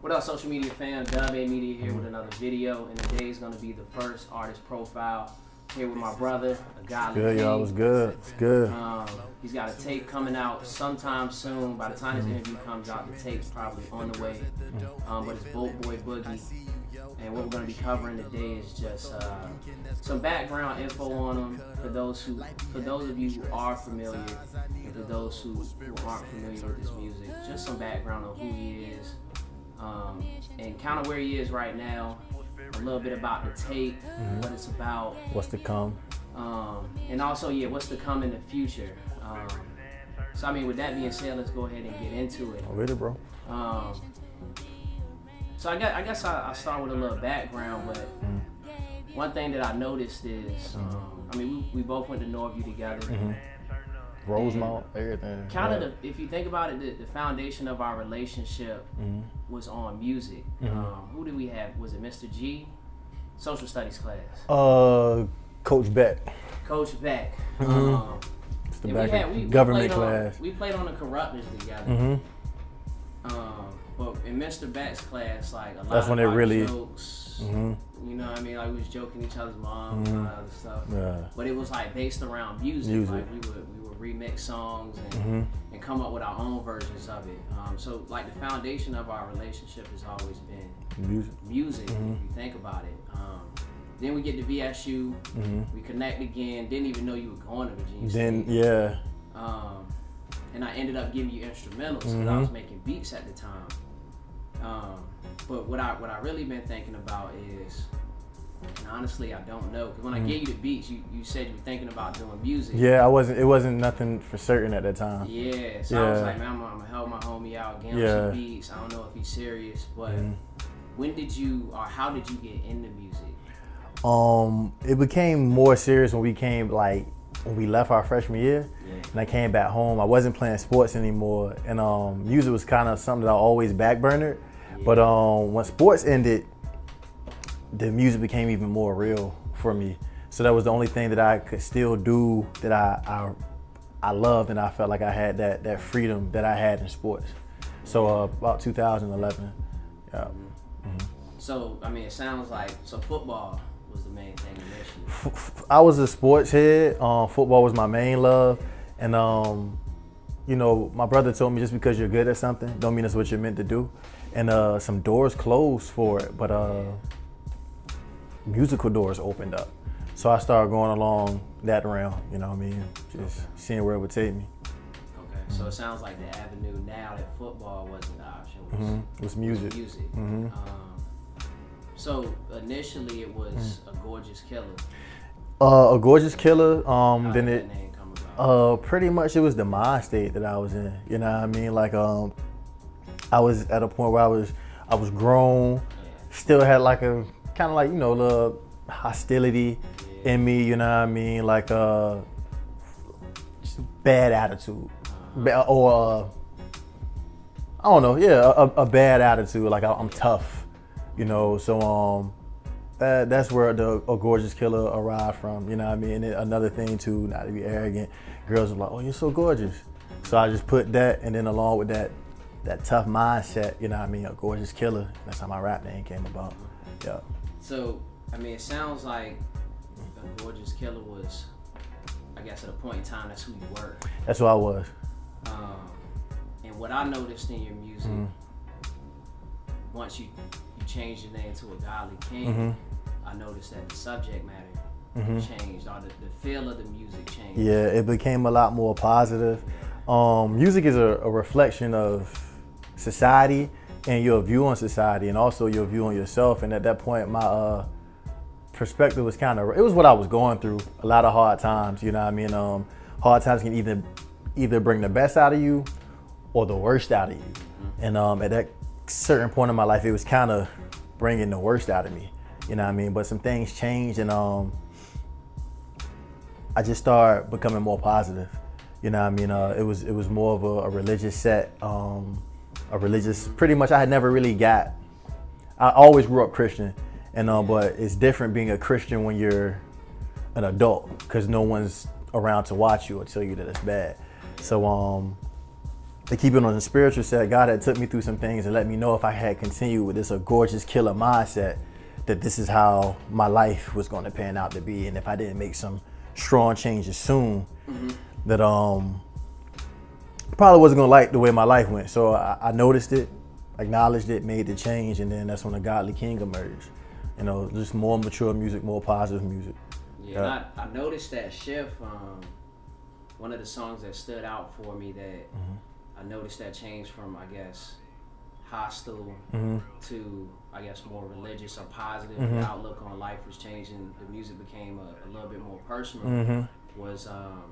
What up, social media fam? Dub A Media here with another video, and today is going to be the first artist profile. Here with my brother, a guy. Good, y'all. What's good? It's good. He's got a tape coming out sometime soon. By the time this interview comes out, the tape's probably on the way. But it's Boat Boy Boogie, and what we're going to be covering today is just some background info on him for those of you who are familiar, and for those who aren't familiar with his music. Just some background on who he is. And kind of where he is right now, a little bit about the tape, what it's about, what's to come, and also what's to come in the future. So I mean, with that being said, let's go ahead and get into it. I'm ready, bro. So I guess I start with a little background, but one thing that I noticed is, I mean, we both went to Northview together. Rosemount, everything. Kind of, if you think about it, the foundation of our relationship was on music. Who did we have? Was it Mr. G? Social studies class. Coach Beck. Coach Beck. It's the government class. We played on the Corruptors together. But in Mr. Beck's class, like a lot of our really jokes, you know what I mean? Like we was joking each other's moms and all that other stuff. Yeah. But it was like based around music. Like we would remix songs and come up with our own versions of it. So like the foundation of our relationship has always been music if you think about it. Then we get to VSU, we connect again, didn't even know you were going to Virginia State. And I ended up giving you instrumentals because I was making beats at the time. But what I really been thinking about is, and honestly, I don't know. Because when I gave you the beats, you said you were thinking about doing music. Yeah, it wasn't nothing for certain at that time. Yeah, so I was like, man, I'm gonna help my homie out, get him some beats. I don't know if he's serious, but when did you, or how did you get into music? It became more serious when we left our freshman year, and I came back home. I wasn't playing sports anymore, and music was kind of something that I always backburnered. But when sports ended, the music became even more real for me. So that was the only thing that I could still do that I loved, and I felt like I had that freedom that I had in sports. So about 2011, yeah. So I mean, it sounds like football was the main thing initially. I was a sports head. Football was my main love, and you know, my brother told me just because you're good at something, don't mean that's what you're meant to do. And some doors closed for it, but musical doors opened up. So I started going along that realm, you know what I mean? Just seeing where it would take me. Okay, so it sounds like the avenue now that football wasn't the option, was music. So initially it was A Gorgeous Killer. A Gorgeous Killer, How then did it, that name come about? pretty much it was the mind state that I was in, you know what I mean? Like, I was at a point where I was grown, still had like a kind of like, you know, the hostility in me, you know what I mean? Like just a bad attitude, or I don't know, a bad attitude. Like I'm tough, you know. So that's where A Gorgeous Killer arrived from, you know what I mean? And then another thing too, not to be arrogant, girls were like, "Oh, you're so gorgeous." So I just put that, and then along with that tough mindset, you know what I mean, A Gorgeous Killer. That's how my rap name came about. Yeah. So, I mean, it sounds like A Gorgeous Killer was, I guess at a point in time, that's who you were. That's who I was. And what I noticed in your music, once you changed your name to A Godly King, I noticed that the subject matter changed, or the feel of the music changed. Yeah, it became a lot more positive. Music is a reflection of society and your view on society, and also your view on yourself. And at that point, my perspective was it was what I was going through, a lot of hard times, you know what I mean? Hard times can either bring the best out of you or the worst out of you. And at that certain point in my life, it was kind of bringing the worst out of me, you know what I mean? But some things changed, and I just started becoming more positive. You know what I mean? It was more of a religious set, pretty much I had never really I always grew up Christian, and but it's different being a Christian when you're an adult, because no one's around to watch you or tell you that it's bad. So to keep it on the spiritual side, God had took me through some things and let me know if I had continued with this a gorgeous killer mindset, that this is how my life was going to pan out to be. And if I didn't make some strong changes soon, that probably wasn't going to like the way my life went. So I noticed it, acknowledged it, made the change, and then that's when the Godly King emerged. You know, just more mature music, more positive music. Yeah, I noticed that shift. One of the songs that stood out for me that I noticed that change from, I guess, hostile to, I guess, more religious or positive. The outlook on life was changing. The music became a little bit more personal. Was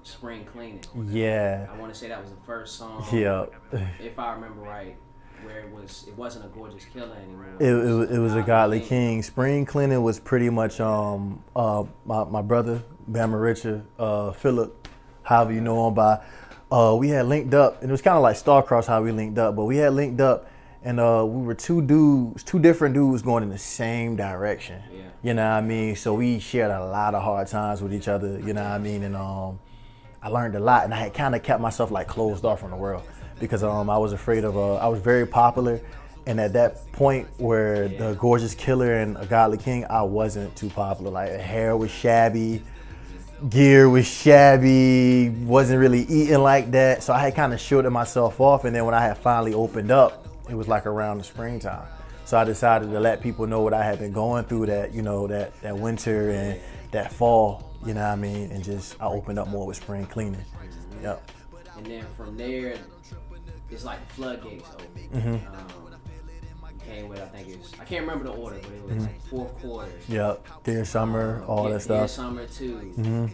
Spring Cleaning. Yeah. I want to say that was the first song. Yeah. If I remember right, where it wasn't a Gorgeous Killer anymore. It was a Godly King. Spring Cleaning was pretty much my brother, Bama Richard, Philip, however you know him by. We had linked up, and it was kind of like star-crossed how we linked up, but we had linked up, and we were two different dudes going in the same direction. Yeah. You know what I mean? So we shared a lot of hard times with each other, you know what I mean? And I learned a lot, and I had kind of kept myself like closed off from the world because I was afraid of, I was very popular, and at that point where the Gorgeous Killer and a Godly King, I wasn't too popular. Like, hair was shabby, gear was shabby, wasn't really eating like that. So I had kind of shielded myself off, and then when I had finally opened up, it was like around the springtime. So I decided to let people know what I had been going through that, you know, that winter and that fall, you know what I mean? And just, I opened up more with Spring Cleaning. Yep. And then from there, it's like the floodgates open. Came with, I think it was, I can't remember the order, but it was like fourth quarter. Yep. Dear Summer, all that stuff. Dear Summer too.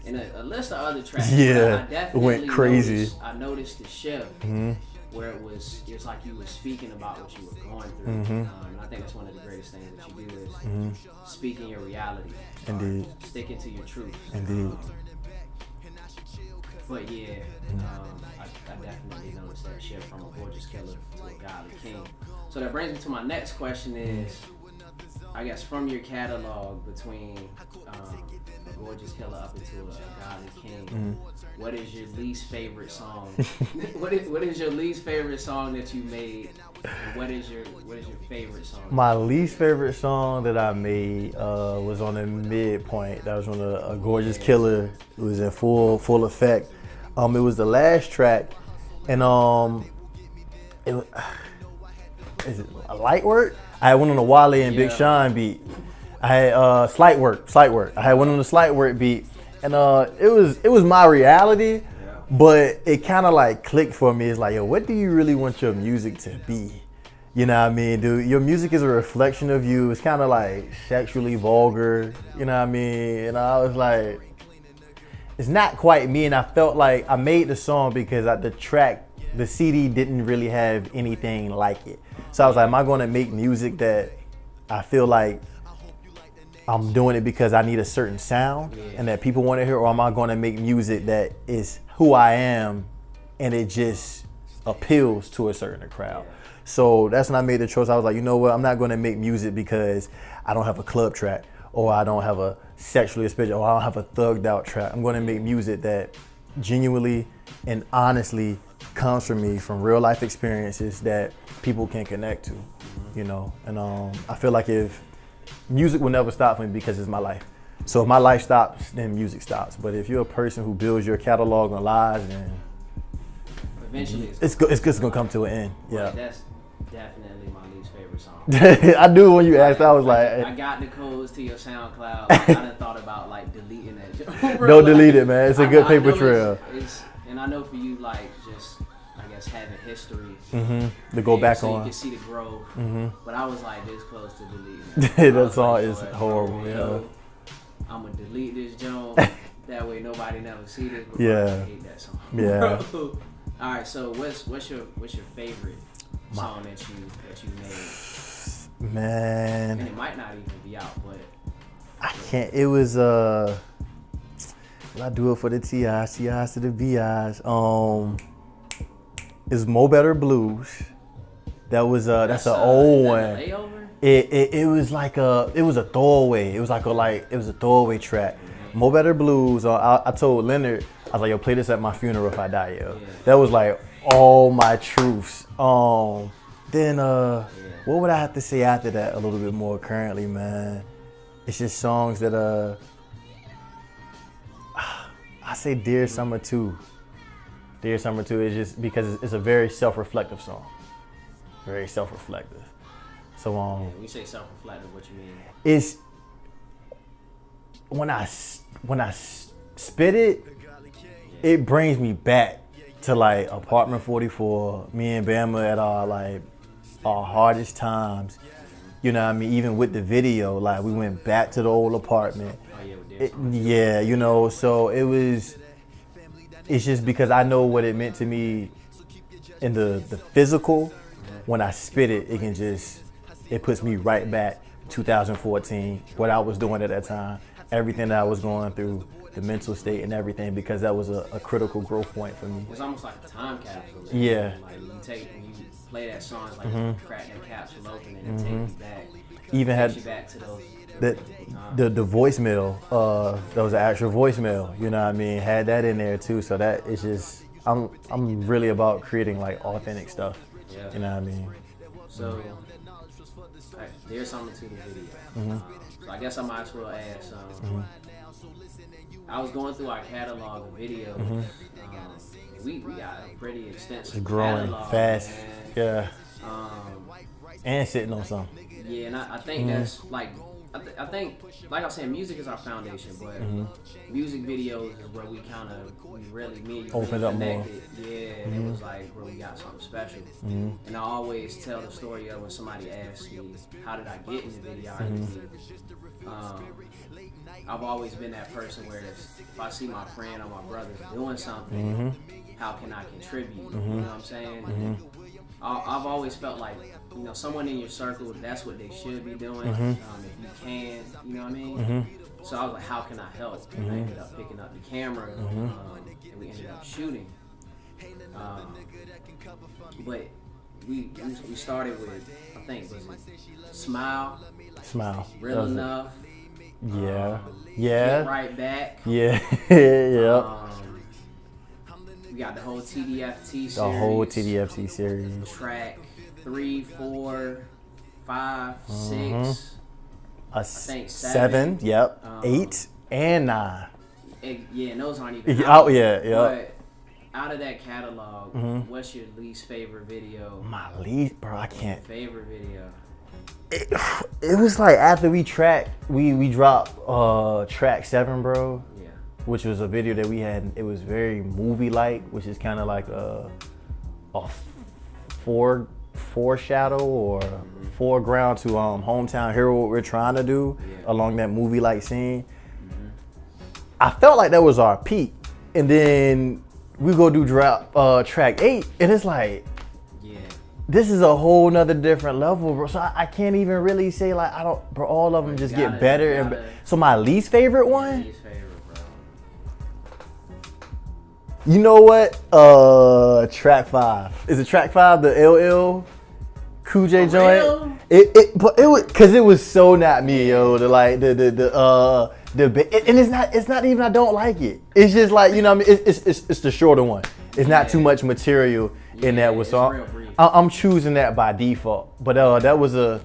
And a list of other tracks. Yeah, I definitely went crazy. I noticed the shift where it was like you were speaking about what you were going through. And I think that's one of the greatest things that you do is speaking your reality. Indeed. Sticking to your truth. Indeed. But yeah, I definitely noticed that shift from a Gorgeous Killer to a Godly King. So that brings me to my next question is, I guess from your catalog between a Gorgeous Killer up into a Godly King, what is your least favorite song? what is your least favorite song that you made? And what is your favorite song? My least favorite song that I made was on the midpoint. That was on a Gorgeous Killer. It was in full effect. It was the last track, and it was, is it a light work? I had one on the Wale and Big Sean beat. I had slight work. I had one on the slight work beat, and it was my reality, but it kind of like clicked for me. It's like, yo, what do you really want your music to be? You know what I mean, dude? Your music is a reflection of you. It's kind of like sexually vulgar. You know what I mean? And I was like, it's not quite me. And I felt like I made the song because the CD didn't really have anything like it. So I was like, am I going to make music that I feel like I'm doing it because I need a certain sound and that people want to hear, or am I going to make music that is who I am and it just appeals to a certain crowd? So that's when I made the choice. I was like, you know what? I'm not going to make music because I don't have a club track, or I don't have a sexually explicit, or I don't have a thugged out track. I'm going to make music that genuinely and honestly comes from me, from real life experiences that people can connect to, you know? And I feel like if music will never stop for me because it's my life. So if my life stops, then music stops. But if you're a person who builds your catalog on lies, then eventually it's gonna come to an end. Yeah. Right, that's definitely my least favorite song. I knew when you asked, I was like, I got the codes to your SoundCloud. I done thought about like deleting that. Don't delete it, man. It's a good paper trail. And I know for you, like, just, I guess, having history to go back so on. you can see the growth. But I was like this close to deleting it. That song is horrible. Yeah. I'm gonna delete this joint. That way nobody never see this. Yeah. I hate that song. Yeah. All right. So what's your favorite song that you made? Man. And it might not even be out, but I can't. It was I do it for the TIs to the BIs. It's Mo Better Blues. That was that's an old one. It was like it was a throwaway. It was a throwaway track. Mo Better Blues. I told Leonard, I was like, yo, play this at my funeral if I die, yo. Yeah. That was like all my truths. Then what would I have to say after that a little bit more currently, man? It's just songs that I say Dear Summer 2. Dear Summer 2 is just because it's a very self-reflective song. Very self-reflective. So when you say self-reflective, what you mean? It's when I spit it, it brings me back to like Apartment 44, me and Bama at our hardest times. You know what I mean? Even with the video, like we went back to the old apartment. Yeah, you know, so it's just because I know what it meant to me in the physical. When I spit it, it puts me right back 2014, what I was doing at that time, everything that I was going through, the mental state and everything, because that was a critical growth point for me. It's almost like a time capsule. Yeah. Like you play that song, it's like crack that capsule open and it takes you back. Even had you back to those the voicemail, that was an actual voicemail, you know what I mean, had that in there too. So that is just, I'm really about creating like authentic stuff. Yeah. You know what I mean? So there's something to the video. So I guess I might as well ask. I was going through our catalog of videos. We got a pretty extensive it's growing catalog, fast. Man. Yeah. And sitting on something. Yeah, and I think that's like, I think, like I was saying, music is our foundation, but music videos is where we really, me and you opened up more. Yeah, it was like where we got something special. And I always tell the story of when somebody asks me, how did I get in the video? I've always been that person where if I see my friend or my brother doing something, how can I contribute? You know what I'm saying? I've always felt like, you know, someone in your circle, that's what they should be doing. If you can, you know what I mean? So I was like, how can I help? And I ended up picking up the camera, and we ended up shooting. But we started with, I think, was it Smile? Real Enough. Yeah. Get Right Back. Yeah. Yeah. We got the whole TDFT series. The whole TDFT series. Track 3, 4, 5, 6. I think 7. Yep. 8 and 9. Yeah, and those aren't even out. Oh yeah. But out of that catalog, what's your least favorite video? My least, bro, I can't. Favorite video. It was like after we dropped track 7, bro. Yeah. Which was a video that we had. It was very movie-like, which is kind of like a foreshadow or foreground to Hometown Hero, what we're trying to do along that movie-like scene. I felt like that was our peak, and then we go do drop track 8, and it's like, this is a whole nother different level, bro. So I can't even really say like, bro, all of them just get better and better. So my least favorite one? Least favorite, bro. You know what? Track 5. Is it track 5, the LL Cool J joint? But it was, cause it was so not me, yo. And it's not even I don't like it. It's just like, you know what I mean? It's the shorter one. It's not too much material in that was song. I'm choosing that by default, but that was a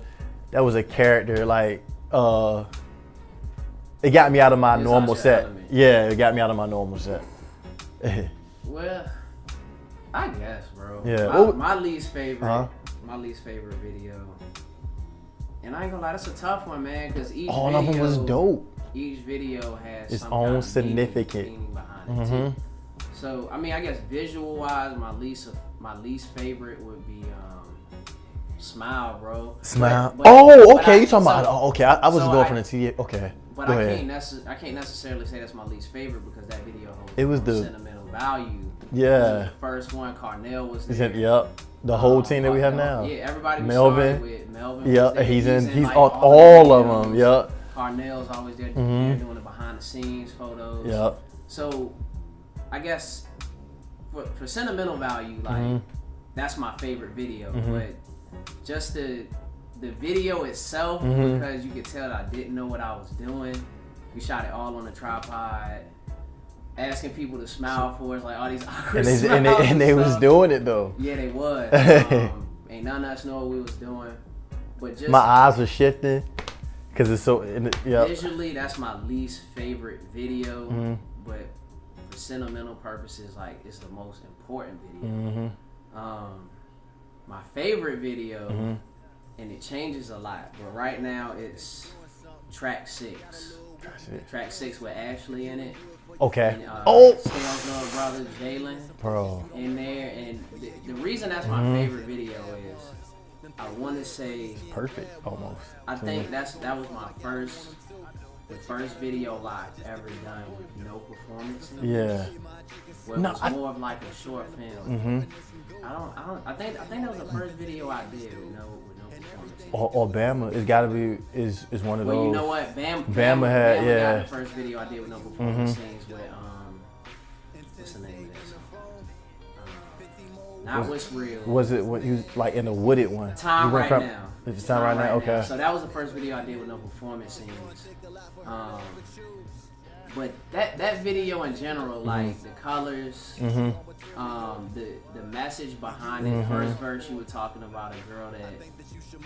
character, like it got me out of my normal set. Yeah, it got me out of my normal set. Well, I guess, bro. Yeah. My least favorite video, and I ain't gonna lie, that's a tough one, man, because all of them was dope. Each video has its own significant meaning behind it too. So I mean, I guess visual wise, my least favorite would be Smile, bro. Smile. But Okay. You talking about? Oh, okay. I was going for the TDFT. Okay. But I can't necessarily say that's my least favorite because that video holds sentimental value. Yeah. The first one, Carnell was there. Yep. The whole team that we have now. Yeah, everybody. Melvin. With Melvin. Yeah, he's like all of them. Yep. Carnell's always there. They're doing the behind the scenes photos. Yep. So, I guess for sentimental value, like that's my favorite video. But just the video itself, because you could tell that I didn't know what I was doing. We shot it all on a tripod. Asking people to smile for us, like all these awkward smiles. And they was doing it though. Yeah, they was. Ain't none of us know what we was doing. But just my eyes were shifting because it's so. Visually, that's my least favorite video. But for sentimental purposes, like it's the most important video. My favorite video, and it changes a lot. But right now, it's track 6. Track 6 with Ashley in it. Okay. And, Scales' little brother Jalen. Bro. In there, and the reason that's my favorite video is I want to say it's perfect almost. I think that was my the first video I've ever done with no performance. Yeah. Where it was more of like a short film. I think that was the first video I did with no performance. Or Bama, it's gotta be is one of those. Well, you know what, Bama got the first video I did with no performance scenes with what's the name of that song? Not What's Real. Was it when you was like in the wooded one? Time Right Now. It's Time Right Now. Okay. So that was the first video I did with no performance scenes. But that video in general, like the colors, the message behind it. First verse, you were talking about a girl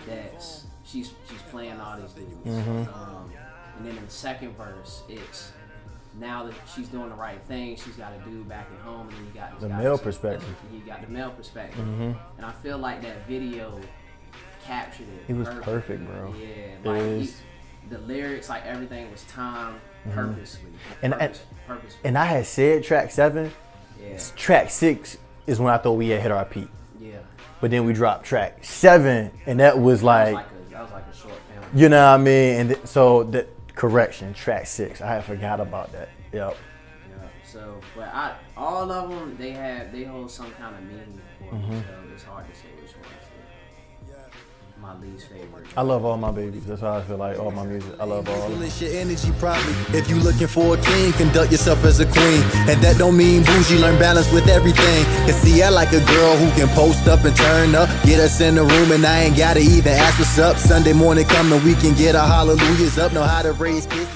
that's she's playing all these dudes, and then in the second verse, it's now that she's doing the right thing, she's got a dude back at home, and then you got the male perspective. You got the male perspective, and I feel like that video captured it. It was perfect, bro. Yeah, like the lyrics, like everything was timed purposely. And I had said track 7. Yeah. Track 6 is when I thought we had hit our peak. Yeah. But then we dropped track 7, and that was like a short film. You know what I mean? And so the correction, track 6. I had forgot about that. Yep. Yeah. So, but all of them, they hold some kind of meaning for me. So it's hard to say which one is my least favorite. I love all my babies. That's how I feel like all my music. I love all of them. Your energy properly. If you looking for a king, conduct yourself as a queen. And that don't mean bougie, learn balance with everything. Cause see, I like a girl who can post up and turn up. Get us in the room and I ain't gotta even ask what's up. Sunday morning come and we can get our hallelujahs up. Know how to raise kids.